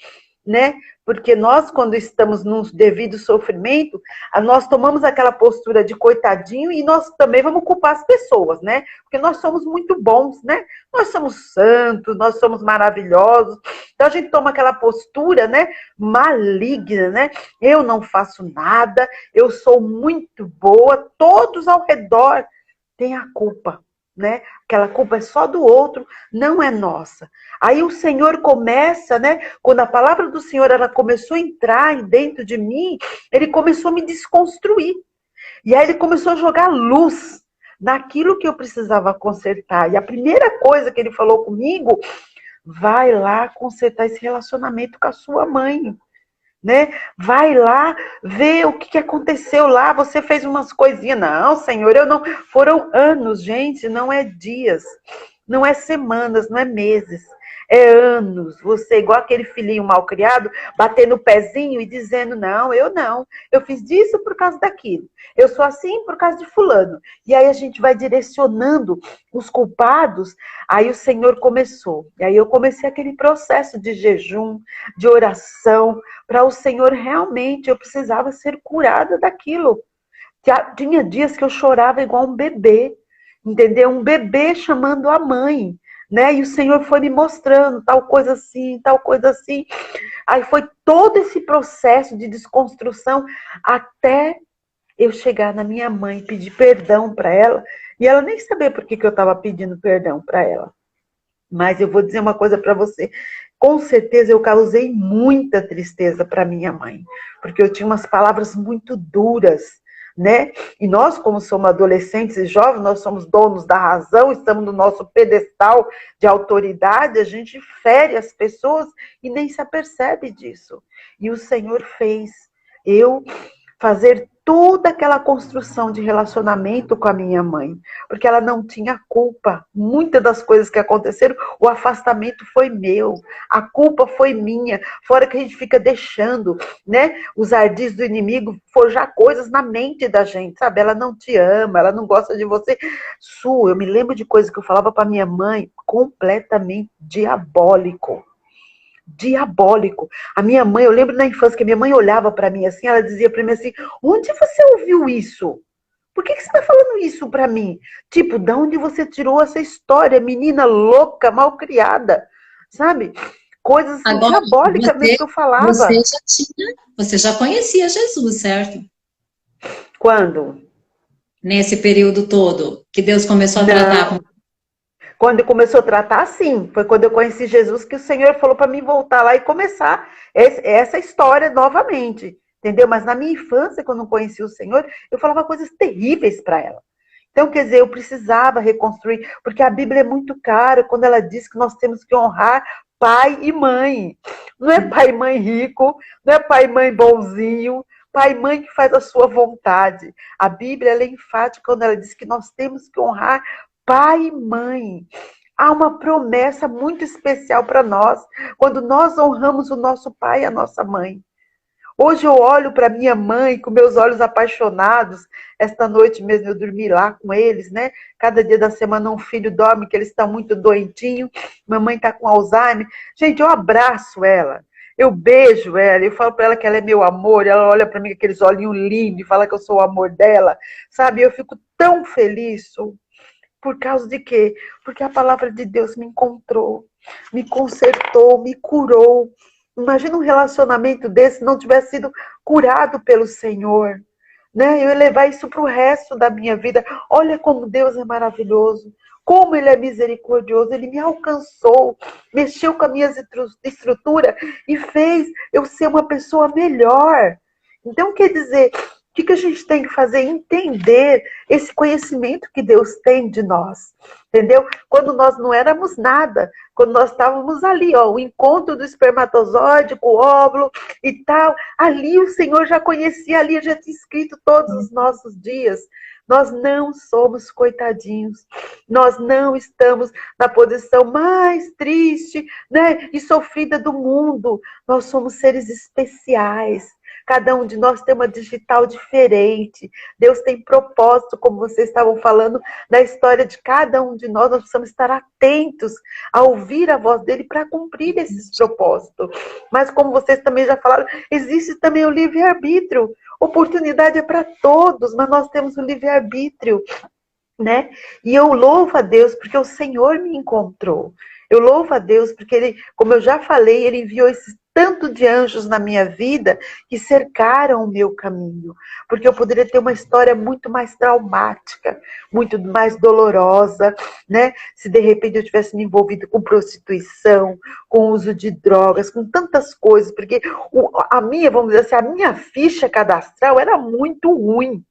né? Porque nós, quando estamos num devido sofrimento, nós tomamos aquela postura de coitadinho e nós também vamos culpar as pessoas, né? Porque nós somos muito bons, né? Nós somos santos, nós somos maravilhosos. Então a gente toma aquela postura, né? Maligna, né? Eu não faço nada, eu sou muito boa, todos ao redor têm a culpa, né? Aquela culpa é só do outro, não é nossa. Aí o Senhor começa, né? Quando a palavra do Senhor ela começou a entrar dentro de mim, ele começou a me desconstruir. E aí ele começou a jogar luz naquilo que eu precisava consertar. E a primeira coisa que ele falou comigo, vai lá consertar esse relacionamento com a sua mãe. Né? Vai lá ver o que aconteceu lá, você fez umas coisinhas. Não, Senhor, eu não. Foram anos, gente, não é dias, não é semanas, não é meses, é anos. Você, igual aquele filhinho mal criado, batendo o pezinho e dizendo, não, eu fiz disso por causa daquilo, eu sou assim por causa de fulano. E aí a gente vai direcionando os culpados. Aí o Senhor começou, e aí eu comecei aquele processo de jejum, de oração, para o Senhor realmente, eu precisava ser curada daquilo. Tinha dias que eu chorava igual um bebê, entendeu? Um bebê chamando a mãe, né? E o Senhor foi me mostrando tal coisa assim, tal coisa assim. Aí foi todo esse processo de desconstrução até eu chegar na minha mãe, pedir perdão para ela, e ela nem sabia por que eu estava pedindo perdão para ela. Mas eu vou dizer uma coisa para você. Com certeza eu causei muita tristeza para minha mãe, porque eu tinha umas palavras muito duras, né? E nós, como somos adolescentes e jovens, nós somos donos da razão, estamos no nosso pedestal de autoridade, a gente fere as pessoas e nem se apercebe disso. E o Senhor fez eu fazer toda aquela construção de relacionamento com a minha mãe, porque ela não tinha culpa. Muitas das coisas que aconteceram, o afastamento foi meu, a culpa foi minha, fora que a gente fica deixando, né, os ardis do inimigo forjar coisas na mente da gente, sabe? Ela não te ama, ela não gosta de você. Eu me lembro de coisas que eu falava para minha mãe, completamente diabólico. Diabólico. A minha mãe, eu lembro na infância que a minha mãe olhava para mim assim, ela dizia para mim assim, onde você ouviu isso? Por que você está falando isso para mim? Tipo, de onde você tirou essa história? Menina louca, malcriada, sabe? Coisas assim, Agora, diabólicas mesmo que eu falava. você já conhecia Jesus, certo? Quando? Nesse período todo que Deus começou a tratar com Não. Quando começou a tratar, sim. Foi quando eu conheci Jesus que o Senhor falou para mim voltar lá e começar essa história novamente. Entendeu? Mas na minha infância, quando eu não conheci o Senhor, eu falava coisas terríveis para ela. Então, quer dizer, eu precisava reconstruir, porque a Bíblia é muito clara quando ela diz que nós temos que honrar pai e mãe. Não é pai e mãe rico, não é pai e mãe bonzinho, pai e mãe que faz a sua vontade. A Bíblia ela é enfática quando ela diz que nós temos que honrar pai e mãe. Há uma promessa muito especial para nós quando nós honramos o nosso pai e a nossa mãe. Hoje eu olho para minha mãe com meus olhos apaixonados. Esta noite mesmo eu dormi lá com eles, né? Cada dia da semana um filho dorme, que eles estão muito doentinhos. Mamãe está com Alzheimer. Gente, eu abraço ela. Eu beijo ela, eu falo para ela que ela é meu amor, ela olha para mim com aqueles olhinhos lindos e fala que eu sou o amor dela, sabe? Eu fico tão feliz, por causa de quê? Porque a palavra de Deus me encontrou, me consertou, me curou. Imagina um relacionamento desse não tivesse sido curado pelo Senhor. Né? Eu ia levar isso para o resto da minha vida. Olha como Deus é maravilhoso. Como Ele é misericordioso. Ele me alcançou, mexeu com a minha estrutura e fez eu ser uma pessoa melhor. Então, quer dizer, o que a gente tem que fazer? Entender esse conhecimento que Deus tem de nós. Entendeu? Quando nós não éramos nada, quando nós estávamos ali, ó, o encontro do espermatozoide com o óvulo e tal, ali o Senhor já conhecia, ali já tinha escrito todos os nossos dias. Nós não somos coitadinhos, nós não estamos na posição mais triste, né, e sofrida do mundo. Nós somos seres especiais. Cada um de nós tem uma digital diferente. Deus tem propósito, como vocês estavam falando, na história de cada um de nós. Nós precisamos estar atentos a ouvir a voz dele para cumprir esses propósitos. Mas como vocês também já falaram, existe também o livre-arbítrio. Oportunidade é para todos, mas nós temos o livre-arbítrio, né? E eu louvo a Deus porque o Senhor me encontrou. Eu louvo a Deus porque Ele, como eu já falei, Ele enviou esse tanto de anjos na minha vida que cercaram o meu caminho. Porque eu poderia ter uma história muito mais traumática, muito mais dolorosa, né? Se de repente eu tivesse me envolvido com prostituição, com uso de drogas, com tantas coisas. Porque a minha, vamos dizer assim, a minha ficha cadastral era muito ruim.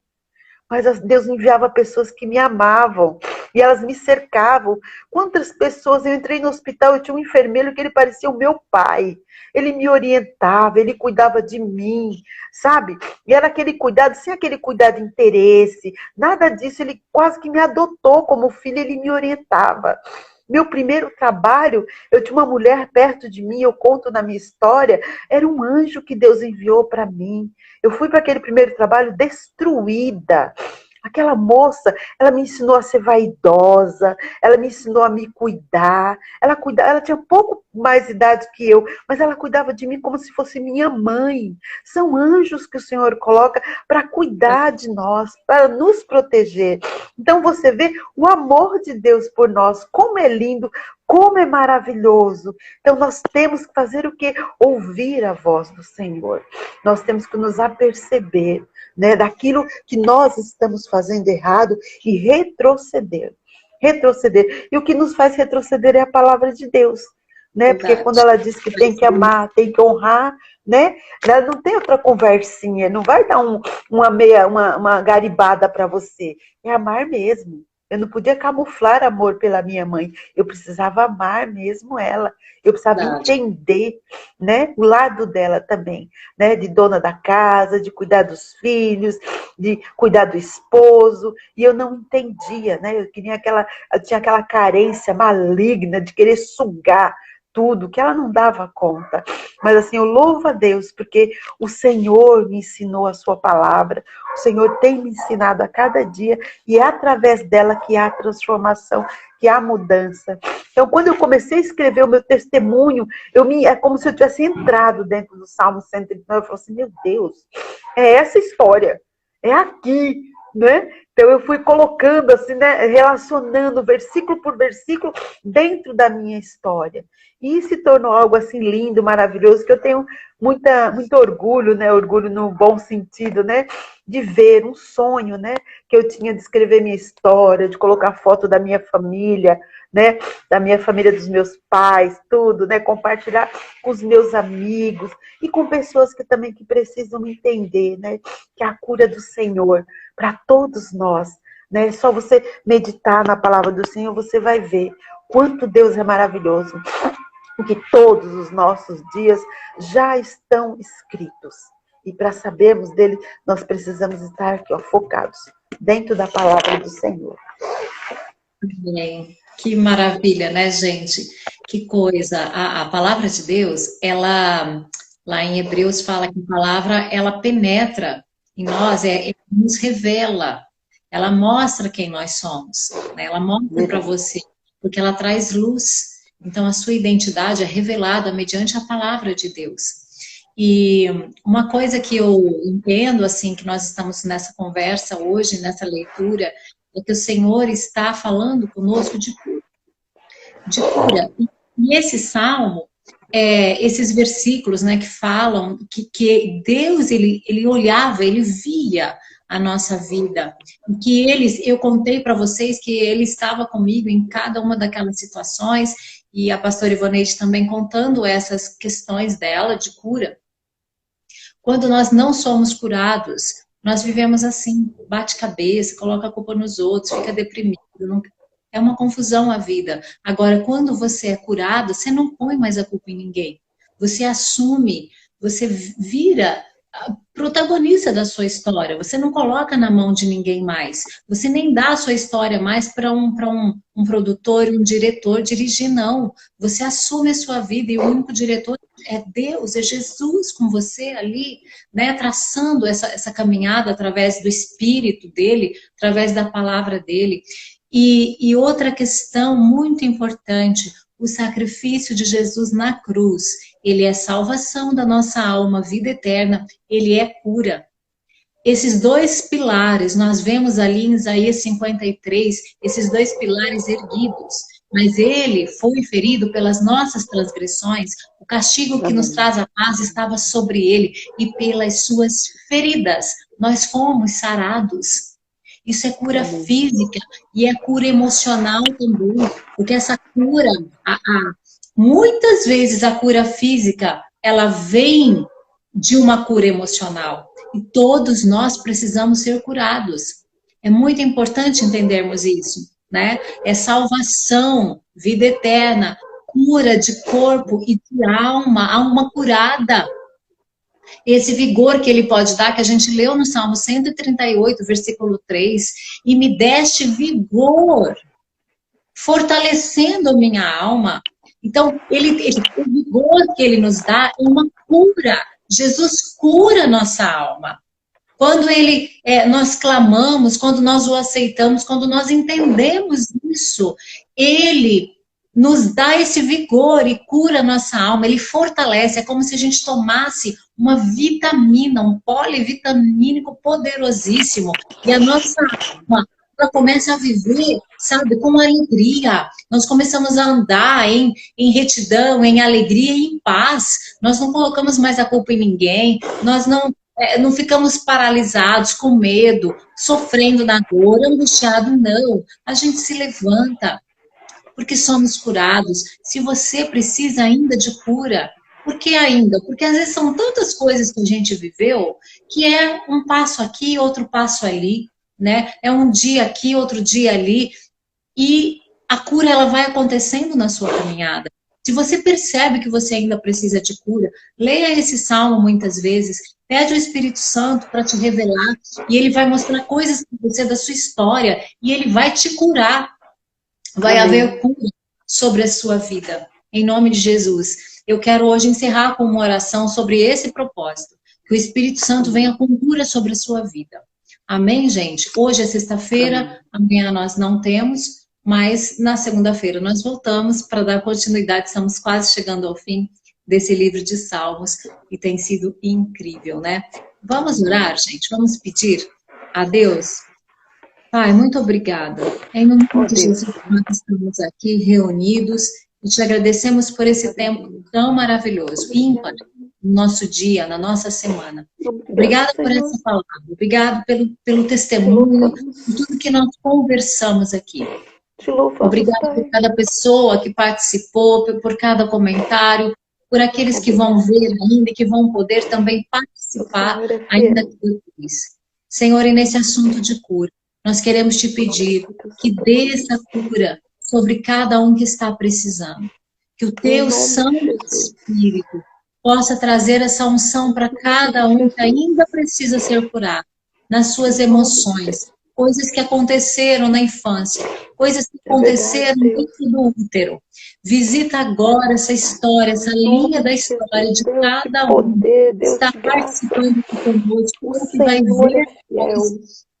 Mas Deus enviava pessoas que me amavam e elas me cercavam. Quantas pessoas, eu entrei no hospital, eu tinha um enfermeiro que ele parecia o meu pai. Ele me orientava, ele cuidava de mim, sabe? E era aquele cuidado, sem aquele cuidado de interesse, nada disso. Ele quase que me adotou como filho, ele me orientava. Meu primeiro trabalho, eu tinha uma mulher perto de mim, eu conto na minha história, era um anjo que Deus enviou para mim. Eu fui para aquele primeiro trabalho destruída. Aquela moça, ela me ensinou a ser vaidosa, ela me ensinou a me cuidar. Ela tinha pouco mais idade que eu, mas ela cuidava de mim como se fosse minha mãe. São anjos que o Senhor coloca para cuidar de nós, para nos proteger. Então você vê o amor de Deus por nós, como é lindo, como é maravilhoso. Então nós temos que fazer o quê? Ouvir a voz do Senhor. Nós temos que nos aperceber, né, daquilo que nós estamos fazendo errado e retroceder. Retroceder. E o que nos faz retroceder é a palavra de Deus. Né? Porque quando ela diz que tem que amar, tem que honrar, né? Ela não tem outra conversinha, não vai dar uma garibada para você. É amar mesmo. Eu não podia camuflar amor pela minha mãe. Eu precisava amar mesmo ela. Eu precisava entender, né, o lado dela também, né, de dona da casa, de cuidar dos filhos, de cuidar do esposo. E eu não entendia, né? Eu tinha aquela carência maligna de querer sugar tudo, que ela não dava conta. Mas assim, eu louvo a Deus, porque o Senhor me ensinou a sua palavra, o Senhor tem me ensinado a cada dia, e é através dela que há transformação, que há mudança. Então, quando eu comecei a escrever o meu testemunho, é como se eu tivesse entrado dentro do Salmo 139, eu falei assim, meu Deus, é essa história, é aqui, né? Então eu fui colocando assim, né, relacionando versículo por versículo dentro da minha história. E se tornou algo assim lindo, maravilhoso, que eu tenho muito orgulho, né? Orgulho no bom sentido, né? De ver um sonho, né? Que eu tinha de escrever minha história, de colocar foto da minha família, né? Da minha família, dos meus pais, tudo, né? Compartilhar com os meus amigos e com pessoas que também que precisam entender, né? Que a cura do Senhor para todos nós, né? Só você meditar na palavra do Senhor, você vai ver quanto Deus é maravilhoso. Porque todos os nossos dias já estão escritos. E para sabermos dele, nós precisamos estar aqui, ó, focados dentro da palavra do Senhor. Bem, que maravilha, né, gente? Que coisa. A palavra de Deus, ela, lá em Hebreus, fala que a palavra, ela penetra em nós, nos revela. Ela mostra quem nós somos, né? Ela mostra para você, porque ela traz luz. Então, a sua identidade é revelada mediante a palavra de Deus. E uma coisa que eu entendo, assim, que nós estamos nessa conversa hoje, nessa leitura, é que o Senhor está falando conosco de cura. De cura. E esse salmo, esses versículos, né, que falam que Deus, ele olhava, ele via a nossa vida. E que eu contei para vocês que ele estava comigo em cada uma daquelas situações, e a pastora Ivoneide também contando essas questões dela de cura. Quando nós não somos curados, nós vivemos assim, bate cabeça, coloca a culpa nos outros, fica deprimido. É uma confusão a vida. Agora, quando você é curado, você não põe mais a culpa em ninguém. Você assume, você vira protagonista da sua história. Você não coloca na mão de ninguém mais. Você nem dá a sua história mais para um produtor, um diretor dirigir, não. Você assume a sua vida e o único diretor é Deus, é Jesus com você ali, né, traçando essa caminhada através do Espírito dele, através da palavra dele. E outra questão muito importante, o sacrifício de Jesus na cruz. Ele é salvação da nossa alma, vida eterna, ele é cura. Esses dois pilares, nós vemos ali em Isaías 53, esses dois pilares erguidos. Mas ele foi ferido pelas nossas transgressões, o castigo que nos traz a paz estava sobre ele, e pelas suas feridas nós fomos sarados. Isso é cura física e é cura emocional também, porque essa cura, muitas vezes a cura física, ela vem de uma cura emocional. E todos nós precisamos ser curados. É muito importante entendermos isso, né? É salvação, vida eterna, cura de corpo e de alma curada. Esse vigor que ele pode dar, que a gente leu no Salmo 138, versículo 3, e me deste vigor, fortalecendo a minha alma. Então, o vigor que ele nos dá é uma cura. Jesus cura nossa alma. Quando nós clamamos, quando nós o aceitamos, quando nós entendemos isso, ele nos dá esse vigor e cura a nossa alma, ele fortalece, é como se a gente tomasse uma vitamina, um polivitamínico poderosíssimo, e a nossa alma ela começa a viver, sabe, com alegria. Nós começamos a andar em retidão, em alegria e em paz. Nós não colocamos mais a culpa em ninguém, nós não ficamos paralisados, com medo, sofrendo na dor, angustiado, não. A gente se levanta, porque somos curados. Se você precisa ainda de cura, por que ainda? Porque às vezes são tantas coisas que a gente viveu, que é um passo aqui, outro passo ali, né? É um dia aqui, outro dia ali, e a cura ela vai acontecendo na sua caminhada. Se você percebe que você ainda precisa de cura, leia esse salmo muitas vezes, pede ao Espírito Santo para te revelar, e ele vai mostrar coisas para você da sua história, e ele vai te curar. Vai haver cura sobre a sua vida. em nome de Jesus. Eu quero hoje encerrar com uma oração sobre esse propósito, que o Espírito Santo venha com cura sobre a sua vida. Amém, gente? Hoje é sexta-feira, amanhã nós não temos, mas na segunda-feira nós voltamos para dar continuidade, estamos quase chegando ao fim desse livro de Salmos, e tem sido incrível, né? Vamos orar, gente? Vamos pedir a Deus? Pai, muito obrigada. Em nome de Jesus, nós estamos aqui reunidos e te agradecemos por esse tempo tão maravilhoso, ímpar, no nosso dia, na nossa semana. Obrigada por essa palavra, obrigada pelo testemunho, por tudo que nós conversamos aqui. Obrigada por cada pessoa que participou, por cada comentário, por aqueles que vão ver ainda e que vão poder também participar ainda depois. Senhor, e nesse assunto de cura, nós queremos te pedir que dê essa cura sobre cada um que está precisando. Que o teu Santo Espírito possa trazer essa unção para cada um que ainda precisa ser curado, nas suas emoções, coisas que aconteceram na infância, coisas que aconteceram dentro do útero. Visita agora essa história, essa linha da história de cada um que está participando conosco, que vai ver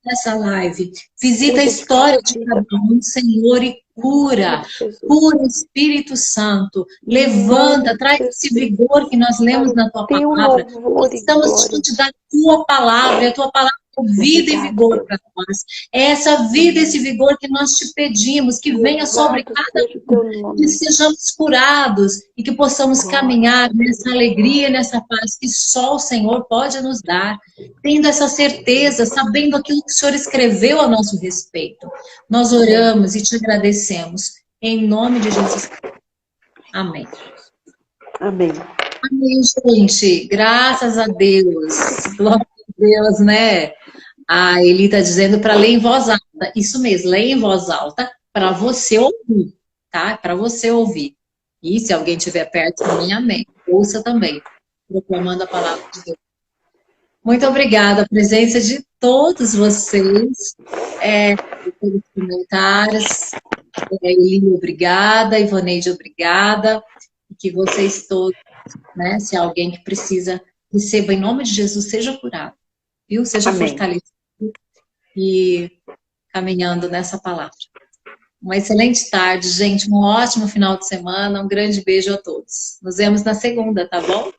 nessa live. Visita a história de cada um, Senhor, e cura. Cura, Espírito Santo. Levanta, traz esse vigor que nós lemos na tua palavra. Nós estamos diante da tua palavra, a tua palavra é vida e vigor para nós. É essa vida e esse vigor que nós te pedimos, que venha sobre cada um, que sejamos curados e que possamos caminhar nessa alegria, nessa paz que só o Senhor pode nos dar, tendo essa certeza, sabendo aquilo que o Senhor escreveu a nosso respeito. Nós oramos e te agradecemos, em nome de Jesus. Amém. Amém. Amém, gente. Graças a Deus. Glória a Deus, né? A Eli está dizendo para ler em voz alta. Isso mesmo, leia em voz alta para você ouvir, tá? Para você ouvir. E se alguém estiver perto de mim, amém. Ouça também, proclamando a palavra de Deus. Muito obrigada a presença de todos vocês, pelos comentários. Eli, obrigada. Ivoneide, obrigada. E que vocês todos, né, se há alguém que precisa, receba em nome de Jesus, seja curado, viu? Seja fortalecido e caminhando nessa palavra. Uma excelente tarde, gente, um ótimo final de semana, um grande beijo a todos. Nos vemos na segunda, tá bom?